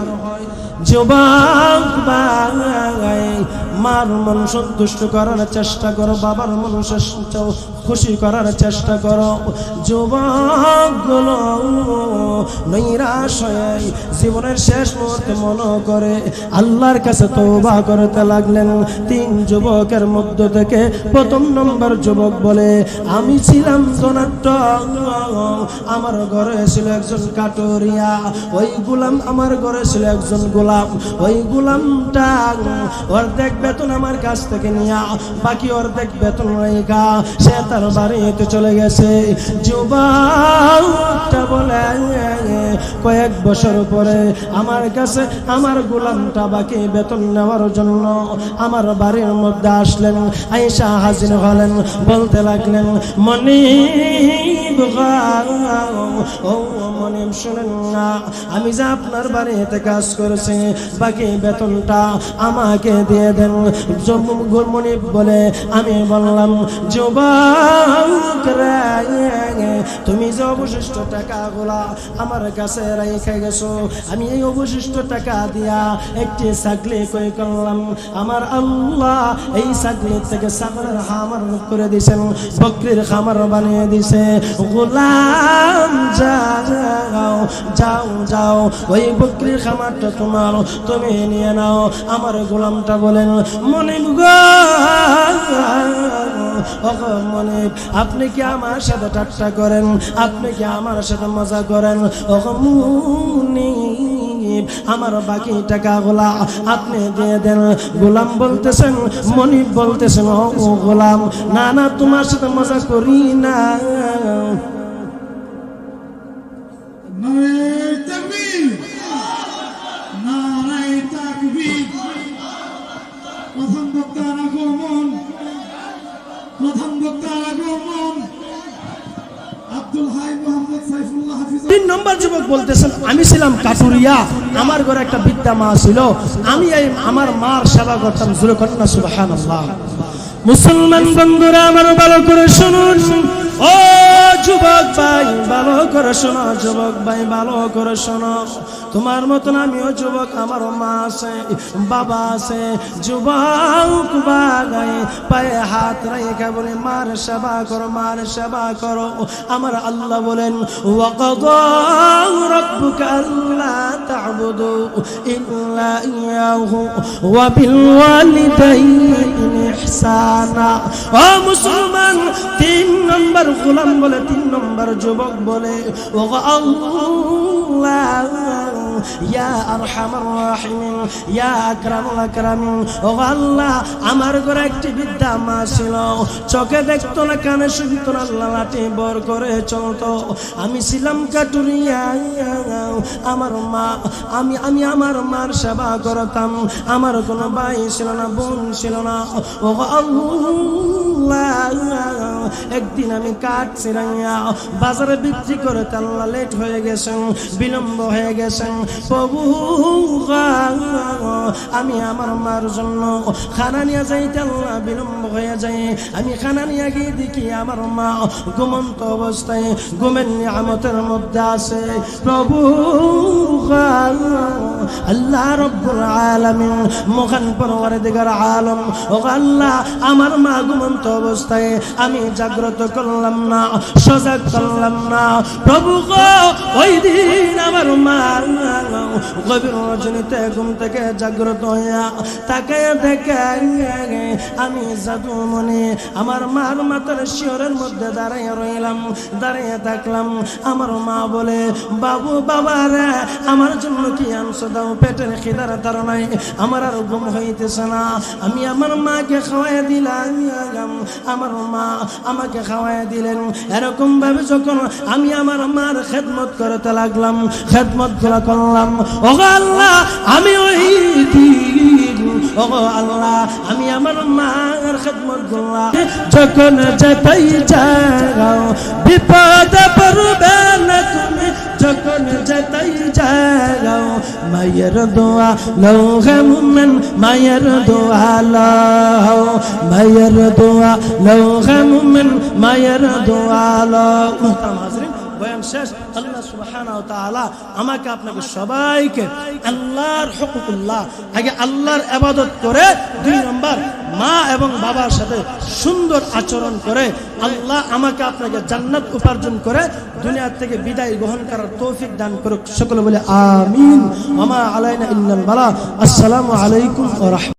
যুবক ভাই, মার মন সন্তুষ্ট করার চেষ্টা করো, বাবার মন খুশি করার চেষ্টা করো। যুবক গুলো নৈরাশ হয়ে জীবনের শেষ মুহূর্তে মনে করে আল্লাহর কাছে তওবা করতে লাগলেন। 3 যুবকের মধ্য থেকে প্রথম নম্বর যুবক বলে, আমি ছিলাম ধনাঢ্য, আমার ঘরে ছিল একজন কাটুরিয়া, ওই গোলাম আমার ঘরে ছিল একজন গোলাম। ওই গোলামটা অর্ধেক বেতন আমার কাছ থেকে নিয়া বাকি অর্ধেক বেতন রেখা সে তার বাড়িতে চলে গেছে। যুবকটা বলে কয়েক বছর পরে আমার কাছে আমার গোলামটা বাকি বেতন নেওয়ার জন্য আমার বাড়ির মধ্যে আসলেন। আয়েশা হাজির হলেন, বলতে লাগলেন, মনিব ও মনিব শুনেন না, আমি যে আপনার বাড়িতে কাজ করেছি বাকি বেতনটা আমাকে দিয়ে দেন। মনিব বলে, আমি বললাম, যুবক রে, তুমি যে অবশিষ্ট টাকাগুলা আমার কাছে রেখে গেছো, আমি এই অবশিষ্ট টাকা দিয়া একটি ছাগলি ক্রয় করলাম। আমার আল্লাহ এই ছাগলি থেকে ছাগলের খামার করে দিয়েছেন, বকরির খামার বানিয়ে দিছে। গোলাম যাও যাও যাও, ওই বকরির খামারটা তোমার, তুমি নিয়ে নাও। আমার গোলামটা বলেন, মনিব গো, মনিব আপনি কি আমার সাথে ঠাট্টা করেন? আপনি কি আমার সাথে মজা করেন? মনিব আমার বাকি টাকাগুলা আপনি দিয়ে দেন। গোলাম বলতেছেন, মনিব বলতেছেন, ও গোলাম, না না, তোমার সাথে মজা করি না। তিন নম্বর যুবক বলতেছেন, আমি ছিলাম কাটুরিয়া, আমার ঘরে একটা বৃদ্ধা মা ছিল, আমি এই আমার মার সেবা করতাম। জোরে করেন না সুবহানাল্লাহ। মুসলমান বন্ধুরা আমার ভালো করে শুনুন, ও যুবক ভাই ভালো করে শোনো, যুবক ভাই ভালো করে শোনো। তোমার মতন আমিও যুবক, আমার মা আছে, বাবা আছে। যুবক ভাই পায়ে হাত রেখে বলে, মার সেবা করো, মার সেবা করো। আমার আল্লাহ বলেন, ওয়াকাদা রাব্বুকা আল্লা তা'বুদু ইল্লা ইয়াহু ওয়া বিল ওয়ালিদাইনি ইহসানা। ও মুসলমান, তিন নম্বর গোলাম বলে, তিন নম্বর যুবক বলে, ও আল্লাহ, ইয়া আরহামার রাহিমিন, ইয়া আকরামুল আকরামিন, ও আল্লাহ, আমার ঘরে একটি বৃদ্ধা মা ছিল, চোখে দেখতো না, কানে শুনতো না, আল্লাহ লাঠি বর করে চলতো। আমি ছিলাম কাটুরিয়া, আমার মা, আমি আমার মার সেবা করতাম। আমার কোনো ভাই ছিল না, বোন ছিল না। ও আল্লাহ, একদিন আমি কাঠ ছিড়াইয়া বাজারে বিক্রি করে আল্লাহ লেট হয়ে গেছেন, বিলম্ব হয়ে গেছেন। প্রভু, আমি আমার মার জন্য খানা নিয়ে যাইতে আল্লাহ বিলম্ব হয়ে যায়। আমি খানা নিয়ে গিয়ে দেখি আমার মা ঘুমন্ত অবস্থায় ঘুমের নিয়ামতের মধ্যে আছে। প্রভু আল্লাহ রব্বুল আলামিন, মহান পরওয়ারদিগার আলম, ও আল্লাহ, আমার মা ঘুমন্ত অবস্থায় আমি জাগ্রত করলাম না, সজাগ করলাম না। প্রভু গো, ওই দিন আমার মা গভীর রজনীতে ঘুম থেকে জাগ্রত হইয়া তাকায় দেখে আমি জাদুমণি আমার মার মাথার শিয়রের মধ্যে দাঁড়িয়ে রইলাম, দাঁড়িয়ে থাকলাম। আমার মা বলে, বাবু, বাবা রে, আমার জন্য কি আনছো দাও, পেটের খিদার ধারণায় আমার আর ঘুম হইতেছে না। আমি আমার মাকে খাওয়াই দিলাম, আমার মা আমাকে খাওয়াই দিলেন। এরকম ভাবে যখন আমি আমার মার খেদমত করতে লাগলাম, খেদমত করলাম, ও আল্লাহ, আমি ওই দিন, ও আল্লাহ, আমি আমার মার খেদমত করলাম। যখন যেতেই যাও বিপদে পড়বে না তুমি, যখন যেতেই যাও মায়ের দোয়া লও হে মুমিন, মায়ের দোয়া লও, মায়ের দোয়া লও হে মুমিন, মায়ের দোয়া লও। মুহতারাম হাজরিন, বয়ান শেষ। আল্লাহ সুবহানাহু ওয়া তাআলা আমাকে আপনাকে সবাইকে আল্লাহর হুকুকুল্লাহ, আগে আল্লাহর ইবাদত করে, দুই নম্বর মা এবং বাবার সাথে সুন্দর আচরণ করে আল্লাহ আমাকে আপনাকে জান্নাত উপার্জন করে দুনিয়া থেকে বিদায় গ্রহণ করার তৌফিক দান করুক। সকলে বলে আমিন। ওয়া মা আলাইনা ইল্লাল বালাগ। আসসালামু আলাইকুম ওয়া রাহমাতুল্লাহ।